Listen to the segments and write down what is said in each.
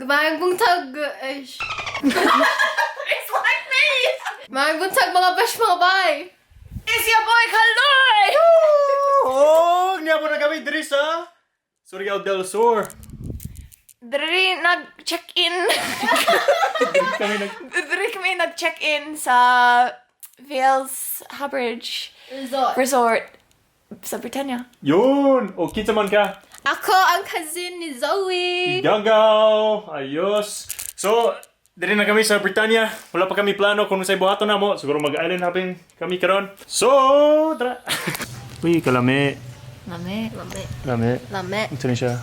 Magbuntag. It's like me! Magbuntag mga bash mga bay! It's your boy Kaloy! Oh! Niya po na kami diri sa Surigao Del Sur. Diri nag-check-in. Diri kami nag-check-in sa Vales Habridge Resort sa Britania. Yun! O, kinsa man ka? Ako ang cousin ni Zoe. Gagaw! Ayos! So, diri na kami sa Britania. Wala pa kami plano kung sa'y buhaton na mo. Siguro mag-island hopping kami karon. So, tara! Uy, kalame. Lame. Ito na siya.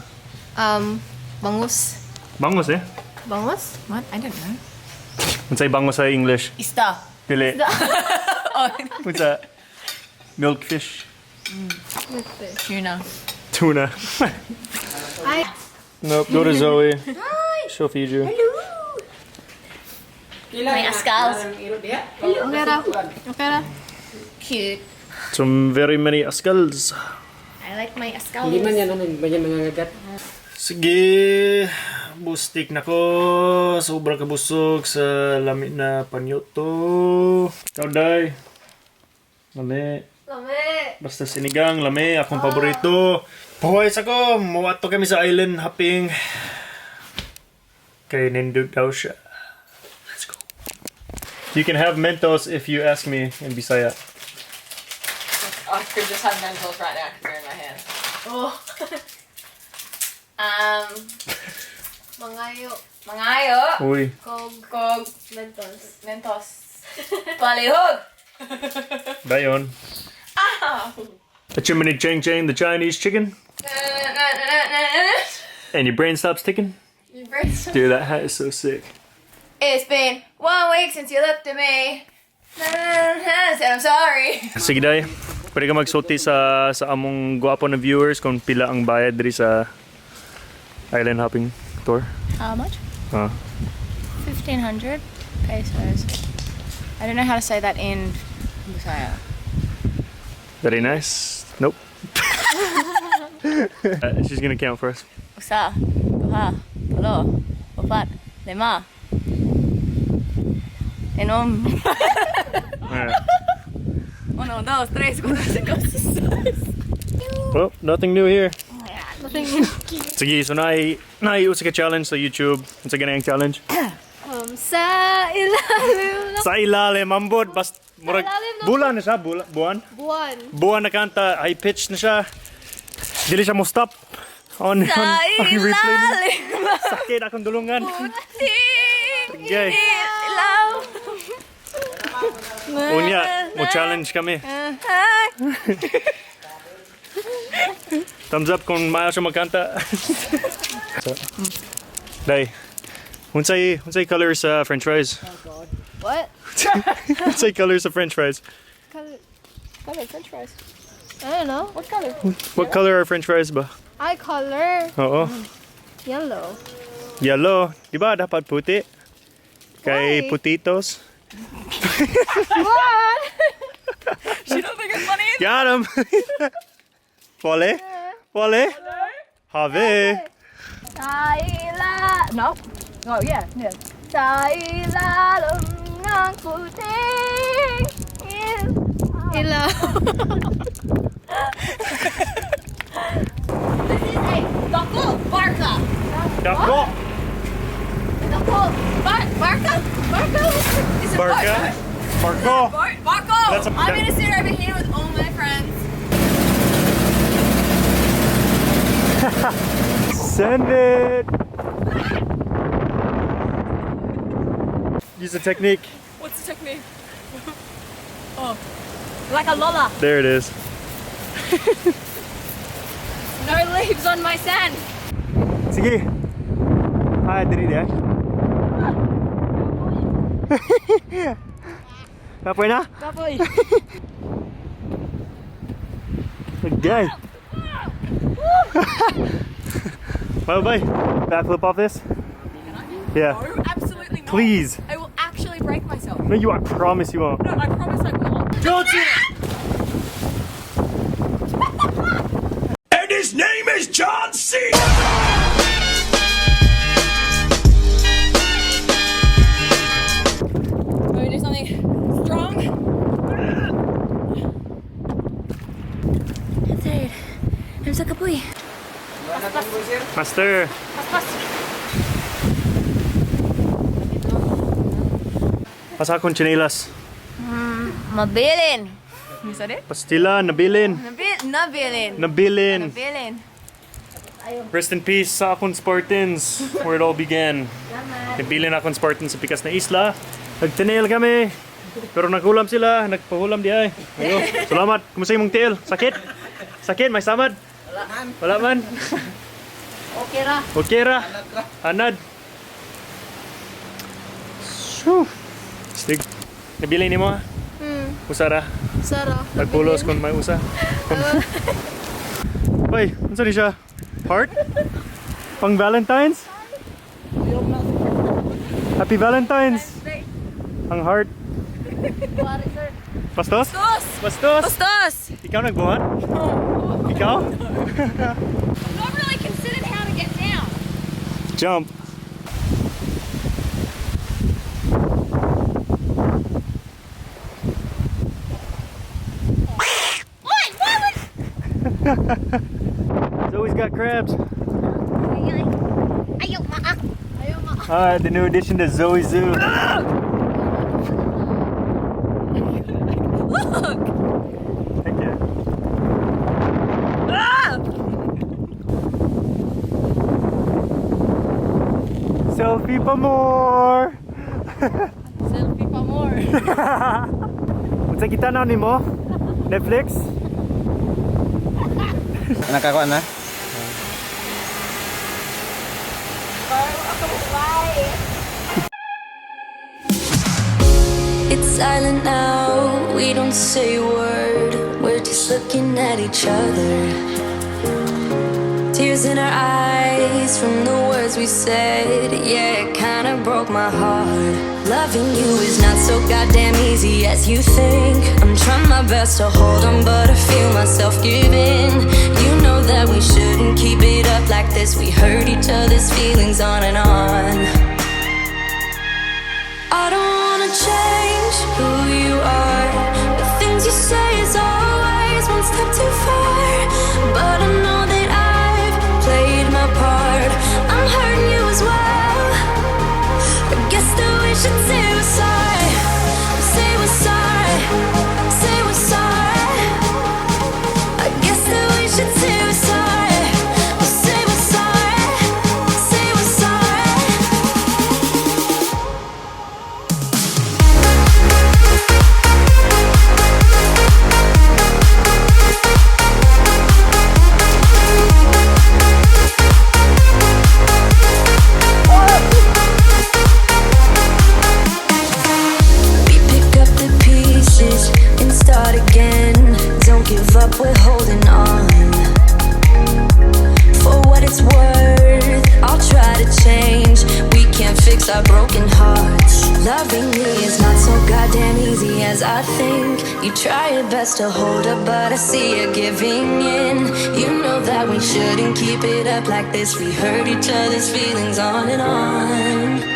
Bangus. Bangus eh. Bangus? What? I don't know. Unsay bangus sa English? Ista. Dili. Unsa? Milkfish. Tuna. Tuna. Hi. Nope, go to Zoe. Hi. She'll feed you. May askals. Okay ra. Cute. Some very many askals. I like my askals. Hindi man yan, banyan mangangagat. Sige, bustik na ko. Sobrang kabusog sa lami na panyoto. Ikaw, Day. Lami. Basta sinigang, lami. Akong paborito. Pahuwais ako. Mawato kami sa island hopping. Kay nindog daw siya. Let's go. You can have Mentos if you ask me in Bisaya. I could just have Mentos right now because they're in my hand. Oh. Mangayo. Uy. Kog. Mentos. Palihog! Dayon. A chimney chang chang, the Chinese chicken. And your brain stops ticking. Dude, that hat is so sick. It's been 1 week since you looked at me. Said I'm sorry. Sige, Day. Pwede ka magsulti sa among guwapo na viewers kung pila ang bayad diri sa island hopping tour. How much? 1,500 pesos. I don't know how to say that in Bisaya. Very nice. Nope. She's gonna count for us. Usa, duha, tulo, upat, lima. Enom. Alright. 1, 2, 3, 4, 5, 6. Well, nothing new here. Nothing. Sige, so naiusa ka challenge sa YouTube. Unsa ganang challenge? Sa ilalim. Sa ilalim, ambod. Basta, murag, bulan na siya, buwan. Buwan na kanta, high pitch na siya. Dili siya mo stop. On replay niya. Sakit akong dulungan. Okay. Hilaw. Unya, mo challenge kami. Thumbs up kung maayo siya magkanta. Day, unsay color sa French fries? Oh God. What? Unsay color sa French fries? Color French fries. I don't know. What color? What color are French fries ba? Eye color. Oo. Yellow. Yellow. Di ba dapat puti? Kay Why? putitos. What? You don't think it's funny? Got him. Pole? Pole? Have. Sa ilalim. No. Oh yeah. Sa ilalim ng puting ilaw. This is a Dako Barca. Dako. Dako Barca. Is it Barca. Barco. Barco. That's a- I'm gonna sit over here with all my friends. Send it. Use the technique. What's the technique? Oh, like a lola. There it is. No leaves on my sand. Sige. Hi, diri dia. Kapoy na? Kapoy. Okay. Bye bye. Backflip off this? Yeah. No, absolutely not. Please. I will actually break myself. No, I promise you won't. No, I promise I will. Don't you? And his name is John C. Master. Pasa akong chinelas. Mabilin. You said it? Pastila, nabilin. Nabilin. Nabilin. Nabilin. Rest in peace sa akong Spartans, where it all began. Nabilin akong Spartans sa pikas na isla. Nagtinail kami. Pero naghulam sila, nagpahulam di ay. Ayo, salamat. Kumusta yung mong tail? Sakit? Sakit, may samad? Wala man. Okay ra. Okay ra. Anad. Shoo. Stig. Nabili ni mo ha? Usara. Sara. Pagpulos kung may usa. Hoy, ano ni siya? Heart? Pang Valentine's? Happy Valentine's! Ang heart. Bastos? Bastos! Bastos! Ikaw nagbuhat? Ikaw? Not really considered how to get down. Jump. Zoe's got crabs. Alright, the new addition to Zoe Zoo. Look! Thank you. Selfie pa more! Selfie pa more. Unsa kita na ni mo? Netflix? Nakakuha na? It's silent now, we don't say a word. We're just looking at each other. Tears in our eyes from the words we said. Yeah, it kinda broke my heart. Loving you is not so goddamn easy as you think. I'm trying my best to hold on, but I feel myself giving. You know that we shouldn't keep it up like this. We hurt each other's feelings on and on. I don't wanna change who you are. The things you say is always one step too far. But I know that I've played my part. I'm hurting you as well. I guess that we should say we're sorry. Say we're sorry. Say we're sorry. I guess that we should say we're sorry. Say we're sorry. Say we're sorry. We pick up the pieces and start again. Don't give up, we're holding on. For what it's worth, I'll try to change. We can't fix our broken hearts. Loving me is not so goddamn easy as I think. You try your best to hold up, but I see you giving in. You know that we shouldn't keep it up like this. We hurt each other's feelings on and on.